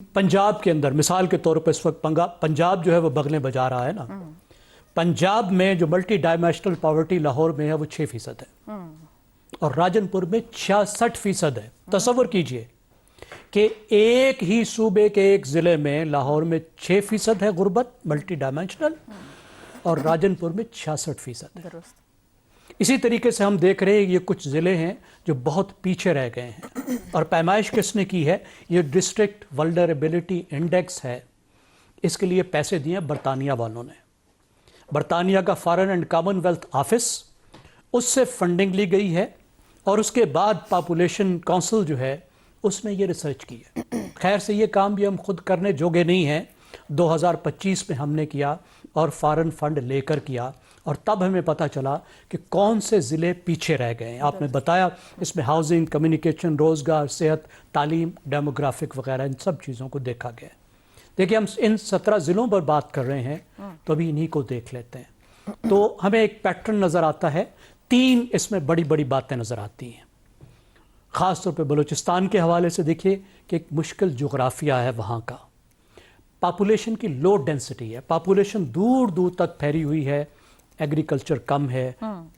पंजाब के अंदर मिसाल के तौर पर इस वक्त पंजाब जो है वो बगलें बजा रहा है ना। पंजाब में जो मल्टी डायमेंशनल पॉवर्टी लाहौर में है वो 6% है और राजनपुर में 66% है। तसव्वुर कीजिए कि एक ही सूबे के एक ज़िले में लाहौर में 6% है गुर्बत मल्टी डायमेंशनल और राजनपुर में 66% है। इसी तरीके से हम देख रहे हैं ये कुछ ज़िले हैं जो बहुत पीछे रह गए हैं और पैमाइश किसने की है? ये डिस्ट्रिक्ट वल्नरेबिलिटी इंडेक्स है, इसके लिए पैसे दिए बरतानिया वालों ने। बरतानिया का फॉरेन एंड कॉमनवेल्थ ऑफिस, उससे फंडिंग ली गई है और उसके बाद पॉपुलेशन काउंसिल जो है उसने ये रिसर्च की है। खैर से ये काम भी हम खुद करने जोगे नहीं हैं। 2025 में हमने किया और फॉरेन फंड लेकर किया और तब हमें पता चला कि कौन से ज़िले पीछे रह गए हैं। आपने बताया इसमें हाउसिंग, कम्युनिकेशन, रोज़गार, सेहत, तालीम, डेमोग्राफिक वगैरह इन सब चीज़ों को देखा गया। देखिए हम इन 17 ज़िलों पर बात कर रहे हैं तो अभी इन्हीं को देख लेते हैं। तो हमें एक पैटर्न नज़र आता है, 3 इसमें बड़ी बड़ी बातें नज़र आती हैं। ख़ास तौर पे बलूचिस्तान के हवाले से देखिए कि एक मुश्किल जोग्राफिया है वहाँ का। पॉपुलेशन की लो डेंसिटी है, पॉपुलेशन दूर दूर तक फैली हुई है, एग्रीकल्चर कम है,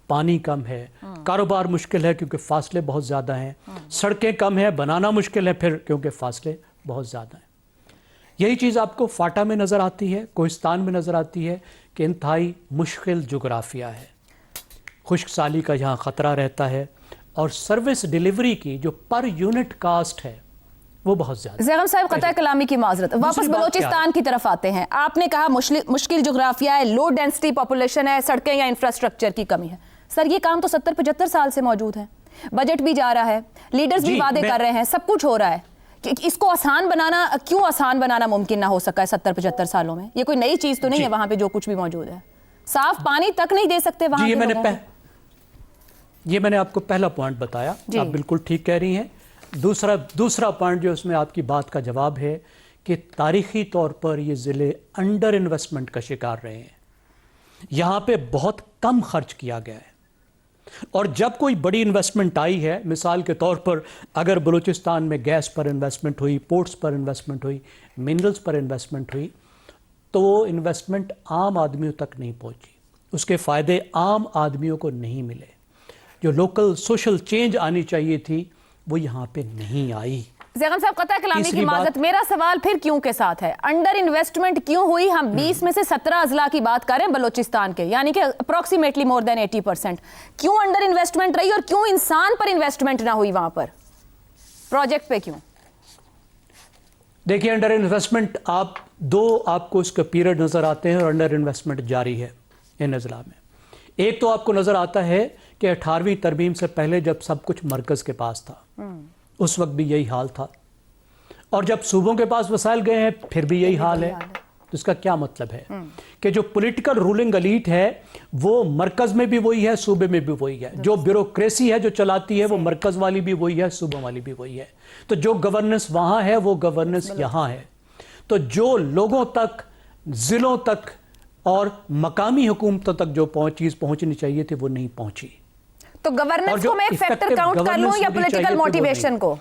पानी कम है, कारोबार मुश्किल है क्योंकि फासले बहुत ज़्यादा हैं, सड़कें कम है, बनाना मुश्किल है फिर क्योंकि फासले बहुत ज़्यादा हैं। यही चीज़ आपको फाटा में नज़र आती है, कोहिस्तान में नज़र आती है कि इंतहाई मुश्किल जोग्राफिया है, खुश्क साली का यहाँ ख़तरा रहता है और सर्विस डिलीवरी की जो पर यूनिट कास्ट है वो बहुत ज़्यादा। ज़ैगम साहब क़तई कलामी की माज़रत, वापस बलूचिस्तान की तरफ आते हैं। आपने कहा मुश्किल जोग्राफिया है, लो डेंसिटी पॉपुलेशन है, सड़कें या इंफ्रास्ट्रक्चर की कमी है। सर ये काम तो 70-75 साल से मौजूद है, बजट भी जा रहा है, लीडर्स भी वादे कर रहे हैं, सब कुछ हो रहा है कि इसको आसान बनाना, क्यों आसान बनाना मुमकिन ना हो सका है 70-75 सालों में? ये कोई नई चीज़ तो नहीं है वहाँ पे जो कुछ भी मौजूद है। साफ पानी तक नहीं दे सकते वहाँ के। ये मैंने आपको पहला पॉइंट बताया, आप बिल्कुल ठीक कह रही हैं। दूसरा पॉइंट जो उसमें आपकी बात का जवाब है कि तारीखी तौर पर ये ज़िले अंडर इन्वेस्टमेंट का शिकार रहे हैं। यहाँ पे बहुत कम खर्च किया गया है और जब कोई बड़ी इन्वेस्टमेंट आई है, मिसाल के तौर पर अगर बलूचिस्तान में गैस पर इन्वेस्टमेंट हुई, पोर्ट्स पर इन्वेस्टमेंट हुई, मिनरल्स पर इन्वेस्टमेंट हुई, तो वो इन्वेस्टमेंट आम आदमियों तक नहीं पहुँची, उसके फ़ायदे आम आदमियों को नहीं मिले। जो लोकल सोशल चेंज आनी चाहिए थी वो यहाँ पे नहीं आई। ज़ैगम साहब क़तई कलामी की माज़रत, मेरा सवाल फिर क्यों के साथ है, अंडर इन्वेस्टमेंट क्यों हुई? हम 20 में से 17 अजला की बात करें बलूचिस्तान के, यानी कि अप्रॉक्सीमेटली मोर देन 80%। क्यों अंडर इन्वेस्टमेंट रही और क्यों इंसान पर इन्वेस्टमेंट ना हुई वहां पर, प्रोजेक्ट पे क्यों? देखिए अंडर इन्वेस्टमेंट आपको इसका पीरियड नज़र आते हैं और अंडर इन्वेस्टमेंट जारी है इन अजला में। एक तो आपको नज़र आता है कि 18वीं तरमीम से पहले जब सब कुछ मरकज़ के पास था उस वक्त भी यही हाल था और जब सूबों के पास वसाइल गए हैं फिर भी यही हाल है। तो इसका क्या मतलब है कि जो पॉलिटिकल रूलिंग एलीट है वो मरकज़ में भी वही है, सूबे में भी वही है। जो ब्यूरोक्रेसी है जो चलाती है वो मरकज़ वाली भी वही है, सूबों वाली भी वही है। तो जो गवर्नेंस वहाँ है वो गवर्नेंस यहाँ है। तो जो लोगों तक, ज़िलों तक और मकामी हुकूमतों तक जो चीज़ पहुँचनी चाहिए थी वो नहीं पहुँची। तो गवर्नेंस को मैं एक फैक्टर काउंट कर लूं या पॉलिटिकल मोटिवेशन को?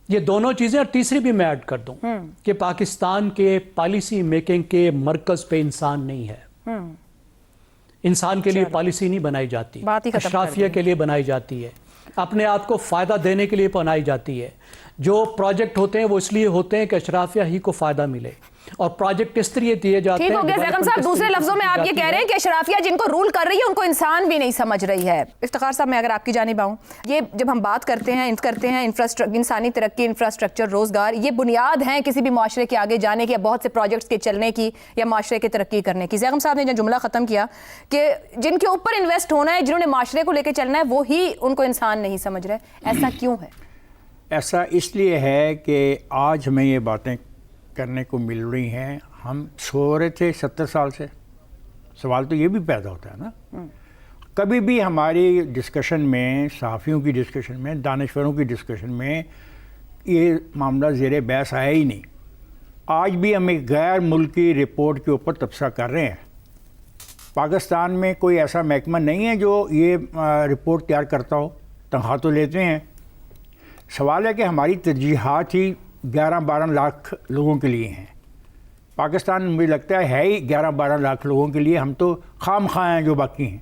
ये दोनों चीजें, और तीसरी भी मैं ऐड कर दूं कि पाकिस्तान के पॉलिसी मेकिंग के मरकज पे इंसान नहीं है। इंसान के लिए पॉलिसी नहीं बनाई जाती, अशराफिया के लिए बनाई जाती है, अपने आप को फायदा देने के लिए बनाई जाती है। जो प्रोजेक्ट होते हैं वो इसलिए होते हैं कि अशराफिया ही को फायदा मिले और प्रोजेक्ट इस तरह दिए जाते हैं। ठीक हो गया ज़ैगम साहब, दूसरे लफ्जों में आप ये कह रहे हैं कि अशराफिया जिनको रूल कर रही है उनको इंसान भी नहीं समझ रही है। इफ्तिखार साहब मैं अगर आपकी जानिब आऊँ, ये जब हम बात करते हैं इंसानी तरक्की, इंफ्रास्ट्रक्चर, रोजगार, ये बुनियाद हैं किसी भी माशरे के आगे जाने की या बहुत से प्रोजेक्ट्स के चलने की या माशरे की तरक्की करने की। ज़ैगम साहब ने जो जुमला ख़त्म किया कि जिनके ऊपर इन्वेस्ट होना है, जिन्होंने माशरे को लेकर चलना है, वो ही उनको इंसान नहीं समझ रहे, ऐसा क्यों है? ऐसा इसलिए है कि आज हमें ये बातें करने को मिल रही हैं। हम सो रहे थे 70 साल से, सवाल तो ये भी पैदा होता है ना। कभी भी हमारी डिस्कशन में, सहाफ़ियों की डिस्कशन में, दानिशवरों की डिस्कशन में ये मामला ज़ेरे बहस आया ही नहीं। आज भी हम एक गैर मुल्की रिपोर्ट के ऊपर तबसरा कर रहे हैं। पाकिस्तान में कोई ऐसा महकमा नहीं है जो ये रिपोर्ट तैयार करता हो, तनख्वाह तो लेते हैं। सवाल है कि हमारी तरजीहात ही 11-12 लाख लोगों के लिए हैं। पाकिस्तान मुझे लगता है ही 11-12 लाख लोगों के लिए, हम तो खामखा हैं जो बाकी हैं।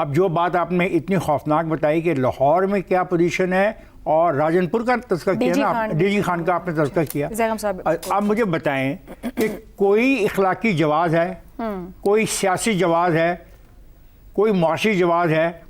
अब जो बात आपने इतनी खौफनाक बताई कि लाहौर में क्या पोजीशन है और राजनपुर का तज़किरा किया ना, डीजी खान का आपने तज़किरा किया, अब मुझे बताएं कि कोई इखलाकी जवाज़ है, कोई सियासी जवाज़ है, कोई मुआशी जवाज़ है,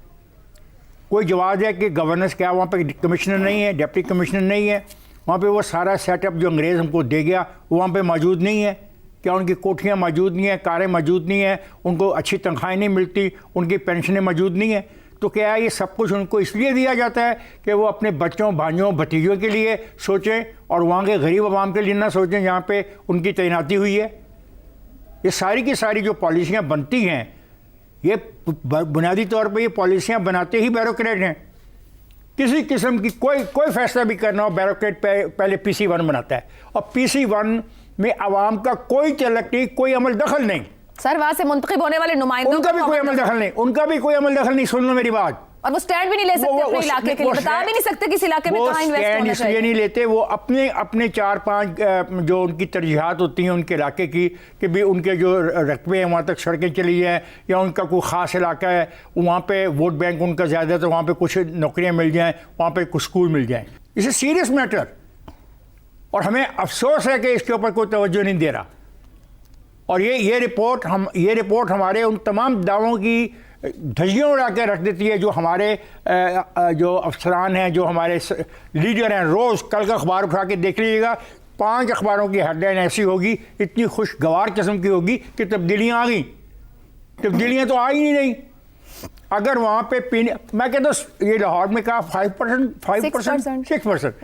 कोई जवाज़ है कि गवर्नेंस क्या वहाँ पे कमिश्नर नहीं है, डिप्टी कमिश्नर नहीं है, वहाँ पे वो सारा सेटअप जो अंग्रेज़ हमको दे गया वो वहाँ पे मौजूद नहीं है? क्या उनकी कोठियाँ मौजूद नहीं है, कारें मौजूद नहीं है, उनको अच्छी तनख्वाहें नहीं मिलती, उनकी पेंशनें मौजूद नहीं है? तो क्या ये सब कुछ उनको इसलिए दिया जाता है कि वो अपने बच्चों, भाइयों, भतीजों के लिए सोचें और वहाँ के गरीब आवाम के लिए ना सोचें जहाँ पे उनकी तैनाती हुई है? ये सारी की सारी जो पॉलिसियाँ बनती हैं, ये बुनियादी तौर पे ये पॉलिसियाँ बनाते ही ब्यूरोक्रेट हैं। किसी किस्म की कोई फैसला भी करना हो, ब्यूरोक्रेट पहले PC1 बनाता है, और PC1 में आवाम का कोई तलक नहीं, कोई अमल दखल नहीं। सर वहां से मुंतखब होने वाले नुमाइंदों उनका भी कोई अमल दखल नहीं, उनका भी कोई अमल दखल नहीं। सुन लो मेरी बात। और वो स्टैंड भी नहीं ले सकते अपने इलाके के लिए, बता भी नहीं सकते किस इलाके में कहाँ इन्वेस्ट होना चाहिए। इसलिए नहीं लेते, वो अपने 4-5 जो उनकी तरजीहात होती हैं उनके इलाके की, कि भी उनके जो रकबे हैं वहाँ तक सड़कें चली जाएँ, या उनका कोई ख़ास इलाका है वहाँ पे वोट बैंक उनका ज़्यादा है तो वहाँ पे कुछ नौकरियाँ मिल जाएँ, वहाँ पे कुछ स्कूल मिल जाएँ। इसे सीरियस मैटर, और हमें अफसोस है कि इसके ऊपर कोई तवज्जो नहीं दे रहा। और ये रिपोर्ट हमारे उन तमाम दावों की धज्जियाँ उड़ा के रख देती है जो हमारे जो अफसरान हैं, जो हमारे लीडर हैं। रोज़ कल का अखबार उठा के देख लीजिएगा, 5 अखबारों की हेडलाइन ऐसी होगी, इतनी खुशगवार किस्म की होगी कि तब्दीलियाँ आ गई। तब्दीलियाँ तो आ ही नहीं। अगर वहाँ पे पीने, मैं कहता हूँ ये लाहौर में कहा 6%।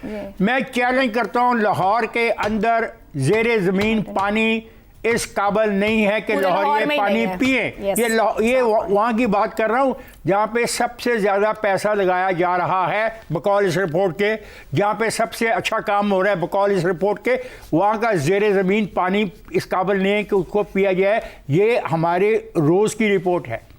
मैं चैलेंज करता हूँ, लाहौर के अंदर ज़ेरे ज़मीन पानी इस काबिल नहीं है कि लाहौर ये पानी पिए। ये वहाँ की बात कर रहा हूँ जहाँ पे सबसे ज़्यादा पैसा लगाया जा रहा है बकौल इस रिपोर्ट के, जहाँ पे सबसे अच्छा काम हो रहा है बकौल इस रिपोर्ट के, वहाँ का ज़ेरे ज़मीन पानी इस काबिल नहीं है कि उसको पिया जाए। ये हमारे रोज़ की रिपोर्ट है।